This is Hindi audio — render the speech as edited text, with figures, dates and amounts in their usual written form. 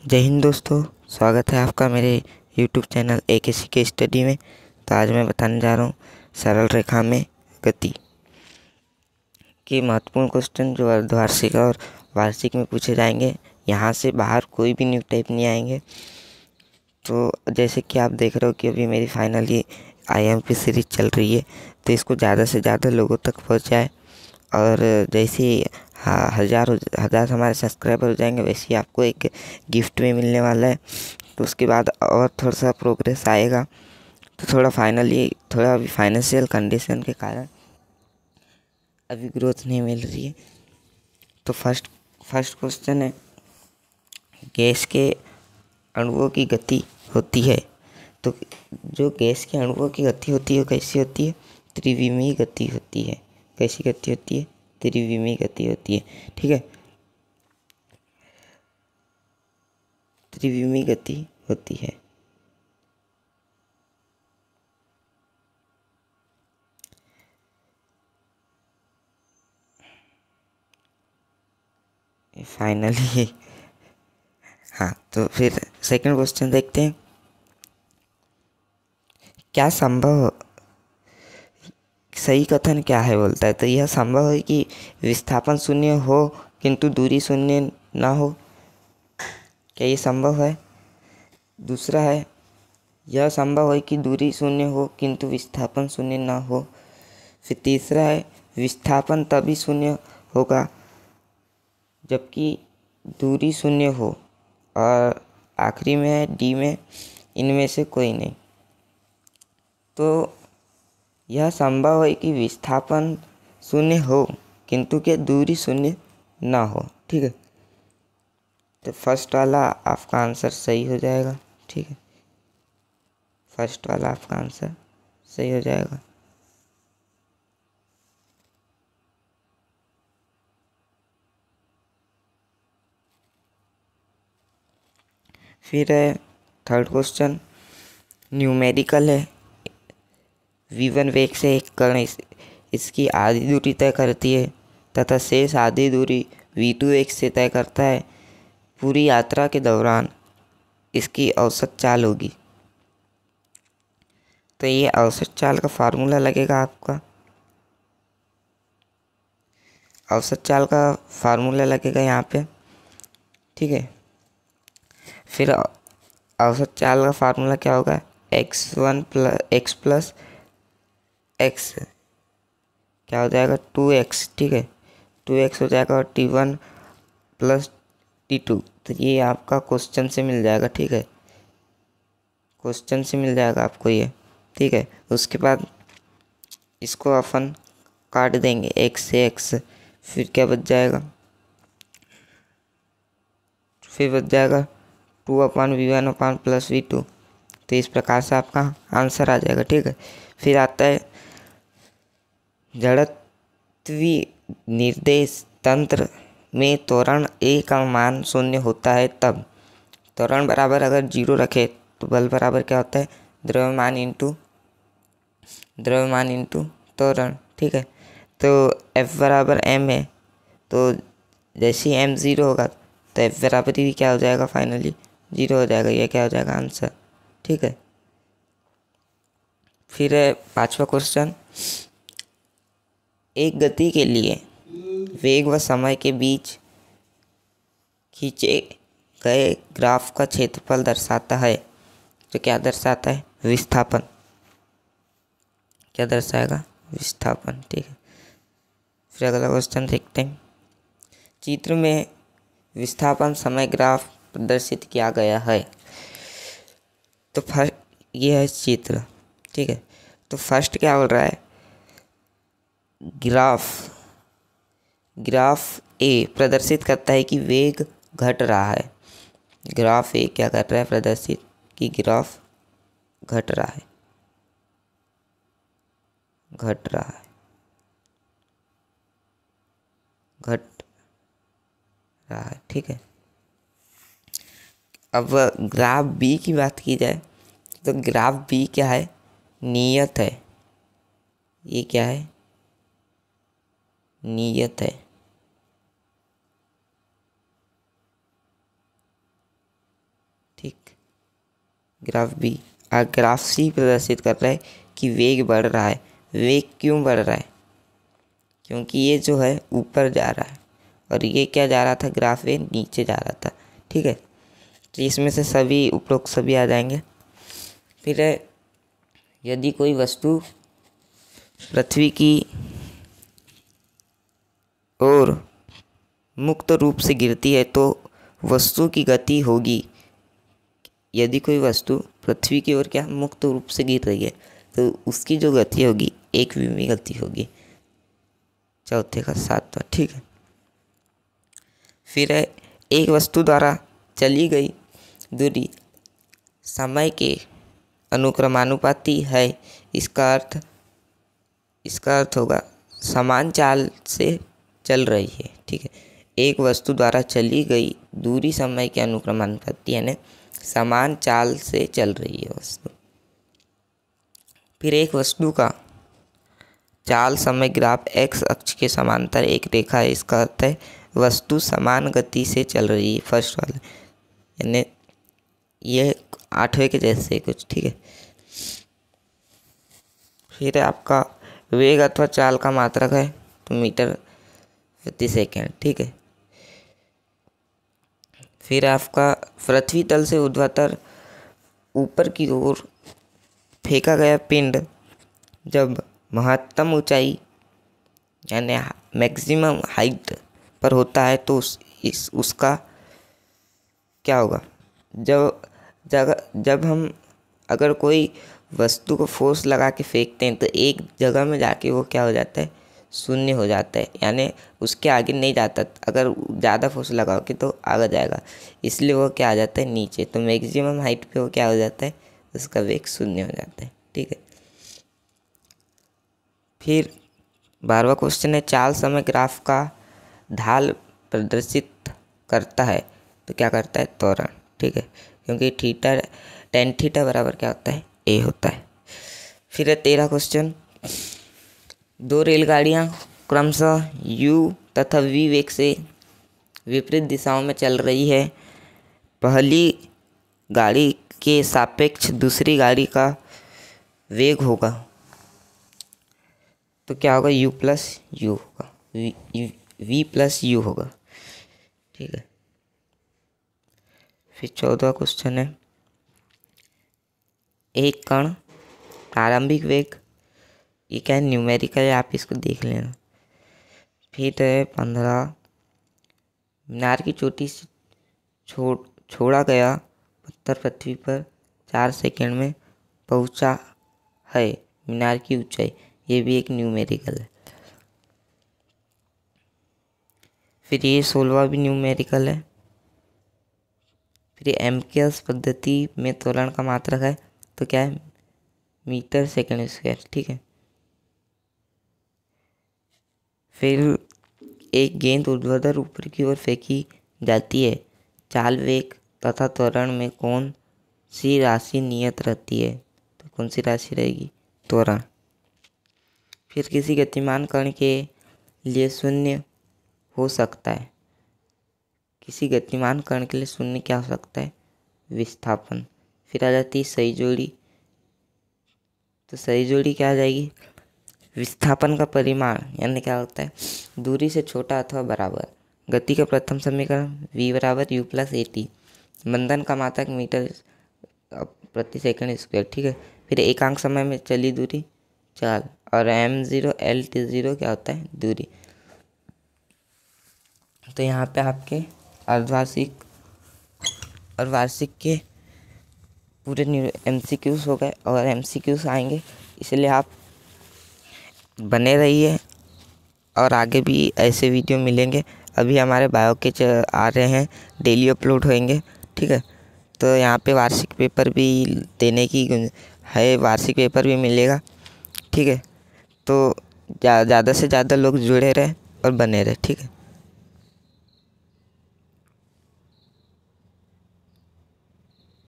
जय हिंद दोस्तों, स्वागत है आपका मेरे YouTube चैनल AKC के स्टडी में। तो आज मैं बताने जा रहा हूँ सरल रेखा में गति के महत्वपूर्ण क्वेश्चन जो अर्धवार्षिक और वार्षिक में पूछे जाएंगे। यहाँ से बाहर कोई भी न्यू टाइप नहीं आएंगे। तो जैसे कि आप देख रहे हो कि अभी मेरी फाइनली IMP सीरीज चल रही है, तो इसको ज़्यादा से ज़्यादा लोगों तक पहुँचाए। और जैसे ही हज़ार हमारे सब्सक्राइबर हो जाएंगे, वैसे ही आपको एक गिफ्ट में मिलने वाला है। तो उसके बाद और थोड़ा सा प्रोग्रेस आएगा। तो थोड़ा अभी फाइनेंशियल कंडीशन के कारण अभी ग्रोथ नहीं मिल रही है। तो फर्स्ट क्वेश्चन है, गैस के अणुओं की गति होती है। तो जो गैस के अणुओं की गति होती है कैसी होती है? त्रिविमीय गति होती है। कैसी गति होती है? त्रिविमीय गति होती है। ठीक है, त्रिविमीय गति होती है। फाइनली हाँ, तो फिर सेकंड क्वेश्चन देखते हैं। क्या संभव सही कथन क्या है बोलता है? तो यह संभव है कि विस्थापन शून्य हो किंतु दूरी शून्य ना हो। क्या ये संभव है? दूसरा है, यह संभव है कि दूरी शून्य हो किंतु विस्थापन शून्य ना हो। फिर तीसरा है, विस्थापन तभी शून्य होगा जबकि दूरी शून्य हो। और आखिरी में है डी में, इनमें से कोई नहीं। तो यह संभव है कि विस्थापन शून्य हो किंतु क्या दूरी शून्य ना हो। ठीक है, तो फर्स्ट वाला आपका आंसर सही हो जाएगा। ठीक है, फर्स्ट वाला आपका आंसर सही हो जाएगा। फिर है थर्ड क्वेश्चन, न्यूमेरिकल है। v1 वेग से एक कण इसकी आधी दूरी तय करती है तथा शेष आधी दूरी v2 वेग से तय करता है। पूरी यात्रा के दौरान इसकी औसत चाल होगी। तो ये औसत चाल का फार्मूला लगेगा आपका। औसत चाल का फार्मूला लगेगा यहाँ पे। ठीक है, फिर औसत चाल का फार्मूला क्या होगा? x1 प्लस x क्या हो जाएगा? 2x। ठीक है, 2x हो जाएगा और t1 प्लस t2। तो ये आपका क्वेश्चन से मिल जाएगा। ठीक है, क्वेश्चन से मिल जाएगा आपको ये। ठीक है, उसके बाद इसको अपन काट देंगे x से x। फिर क्या बच जाएगा? फिर बच जाएगा 2/v1 प्लस v2। तो इस प्रकार से आपका आंसर आ जाएगा। ठीक है, फिर आता है जड़त्वीय निर्देश तंत्र में त्वरण A का मान शून्य होता है तब। त्वरण बराबर अगर 0 रखे तो बल बराबर क्या होता है? द्रव्यमान इंटू त्वरण। ठीक है, तो F बराबर m है। तो जैसे ही m 0 होगा तो F बराबर भी क्या हो जाएगा? फाइनली 0 हो जाएगा। ये क्या हो जाएगा? आंसर। ठीक है, फिर है पांचवा क्वेश्चन, एक गति के लिए वेग व समय के बीच खींचे गए ग्राफ का क्षेत्रफल दर्शाता है। तो क्या दर्शाता है? विस्थापन। क्या दर्शाएगा? विस्थापन। ठीक है, फिर अगला क्वेश्चन देखते हैं। चित्र में विस्थापन समय ग्राफ प्रदर्शित किया गया है। तो फर्स्ट ये है चित्र। ठीक है, तो फर्स्ट क्या बोल रहा है? ग्राफ ए प्रदर्शित करता है कि वेग घट रहा है। ग्राफ ए क्या कर रहा है? प्रदर्शित कि ग्राफ घट रहा है। घट रहा है, घट रहा है। ठीक है, अब ग्राफ बी की बात की जाए तो ग्राफ बी क्या है? नियत है। ये क्या है? नियत है। ठीक। ग्राफ बी, ग्राफ सी प्रदर्शित कर रहा है कि वेग बढ़ रहा है। वेग क्यों बढ़ रहा है? क्योंकि ये जो है ऊपर जा रहा है और ये क्या जा रहा था, ग्राफ ए नीचे जा रहा था। ठीक है, तो इसमें से सभी उपरोक्त सभी आ जाएंगे। फिर है, यदि कोई वस्तु पृथ्वी की ओर मुक्त रूप से गिरती है तो वस्तु की गति होगी। यदि कोई वस्तु पृथ्वी की ओर क्या मुक्त रूप से गिर रही है तो उसकी जो गति होगी एक विमी गति होगी। चौथे का सातवां। ठीक है, फिर है, एक वस्तु द्वारा चली गई दूरी समय के अनुक्रमानुपाती है। इसका अर्थ होगा समान चाल से चल रही है। ठीक है, एक वस्तु द्वारा चली गई दूरी समय के अनुक्रमानुपाती यानी समान चाल से चल रही है वस्तु। फिर एक वस्तु का चाल समय ग्राफ एक्स अक्ष के समांतर एक रेखा है। इसका अर्थ है वस्तु समान गति से चल रही है। फर्स्ट वाला यानी ये 8वें के जैसे कुछ। ठीक है, फिर आपका वेग अथवा चाल का मात्रक है तो मीटर प्रति सेकेंड। ठीक है, फिर आपका पृथ्वी तल से ऊर्ध्वाधर ऊपर की ओर फेंका गया पिंड जब महत्तम ऊंचाई यानी मैक्सिमम हाइट पर होता है तो उसका क्या होगा? जब हम अगर कोई वस्तु को फोर्स लगा के फेंकते हैं तो एक जगह में जाके वो क्या हो जाता है, शून्य हो जाता है, यानी उसके आगे नहीं जाता। अगर ज़्यादा फोर्स लगाओगे तो आगे जाएगा, इसलिए वो क्या आ जाता है, नीचे। तो मैक्सिमम हाइट पे वो क्या हो जाता है, उसका वेग शून्य हो जाता है। ठीक है, फिर 12वां क्वेश्चन है, चाल समय ग्राफ का ढाल प्रदर्शित करता है तो क्या करता है, त्वरण। ठीक है, क्योंकि tan थीटा बराबर क्या होता है, ए होता है। फिर है 13 क्वेश्चन, दो रेलगाड़ियाँ क्रमशः u तथा v वेग से विपरीत दिशाओं में चल रही है। पहली गाड़ी के सापेक्ष दूसरी गाड़ी का वेग होगा तो क्या होगा, u प्लस यू होगा, v प्लस यू होगा। ठीक है, फिर 14वां क्वेश्चन है, एक कण प्रारंभिक वेग, ये क्या है, न्यूमेरिकल है, आप इसको देख लेना। फिर है 15, मीनार की चोटी से छोड़ा गया पत्थर पृथ्वी पर 4 सेकंड में पहुंचा है। मीनार की ऊंचाई, ये भी एक न्यूमेरिकल है। फिर ये 16वां भी न्यूमेरिकल है। फिर एमकेएस पद्धति में त्वरण का मात्रक है तो क्या है, मीटर सेकंड स्क्वायर। ठीक है, फिर एक गेंद ऊर्ध्वाधर ऊपर की ओर फेंकी जाती है। चाल वेग तथा त्वरण में कौन सी राशि नियत रहती है, तो कौन सी राशि रहेगी, त्वरण। फिर किसी गतिमान कण के लिए शून्य हो सकता है, किसी गतिमान कण के लिए शून्य क्या हो सकता है, विस्थापन। फिर आ जाती है सही जोड़ी, तो सही जोड़ी क्या आ जाएगी, विस्थापन का परिमाण यानी क्या होता है, दूरी से छोटा अथवा बराबर। गति का प्रथम समीकरण v बराबर u प्लस at। मंदन का मात्रक मीटर प्रति सेकंड स्क्वायर। ठीक है, फिर एकांक समय में चली दूरी चाल, और m0 L/t0 क्या होता है, दूरी। तो यहाँ पे आपके अर्धवार्षिक और वार्षिक के पूरे MCQs हो गए और MCQs आएंगे, इसलिए आप बने रहिए और आगे भी ऐसे वीडियो मिलेंगे। अभी हमारे बायो के आ रहे हैं, डेली अपलोड होंगे। ठीक है, तो यहाँ पे वार्षिक पेपर भी देने की है, वार्षिक पेपर भी मिलेगा। ठीक है, तो ज़्यादा से ज़्यादा लोग जुड़े रहे और बने रहे। ठीक है।